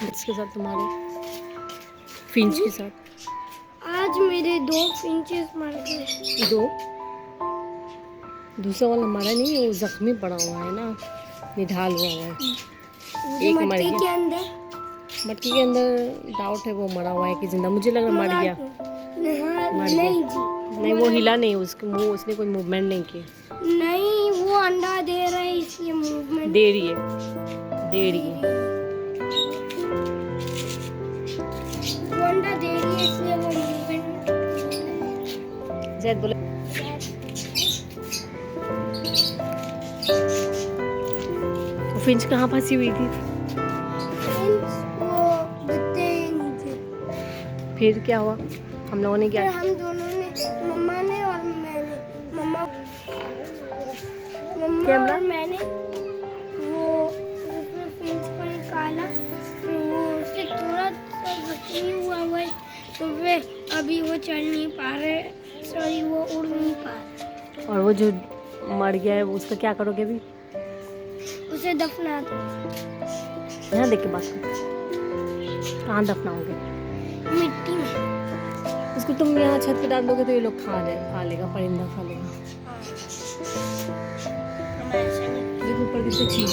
इसके साथ तुम्हारे फिंच के साथ? आज मेरे 2 फिंचेस मर गए। 2? दूसरा वाला मरा नहीं है, वो जख्मी पड़ा हुआ है ना, निढाल हुआ है। एक मर मटके गया के अंदर। मटकी के अंदर। डाउट है वो मरा हुआ है कि जिंदा, मुझे लग रहा मर गया। मर गया। नहीं जी, नहीं, वो हिला नहीं, उसके मुंह, उसने कोई मूवमेंट नहीं की। नहीं वो अंडा दे रहा है इसलिए मूवमेंट दे रही है, दे रही है। वो अंडा दे रही है इसलिए वो मूवमेंट। जैद बोला तो फिंच कहाँ फंसी हुई थी? वो गत्ते नीचे। फिर क्या हुआ? हम लोगों ने फिर क्या? हम दोनों ने, मम्मा ने और मैंने, मम्मा कैमरा और मैंने वो उसमें फिंच को निकाला। तो वो उससे थोड़ा सा जख्मी हुआ है, तो वे अभी वो चल नहीं पा रहे, सॉरी वो उड़ नहीं पा रहे। और वो जो मर गया है उसका क्या करोगे अभी? उसे दफना दो। यहाँ देख के बात करो। कहाँ दफनाओगे? मिट्टी में। उसको तुम यहाँ छत पे डाल दोगे तो ये लोग खा लेगा, परिंदा खा लेगा। हम ऐसा नहीं। देखो ऊपर कितने चीज।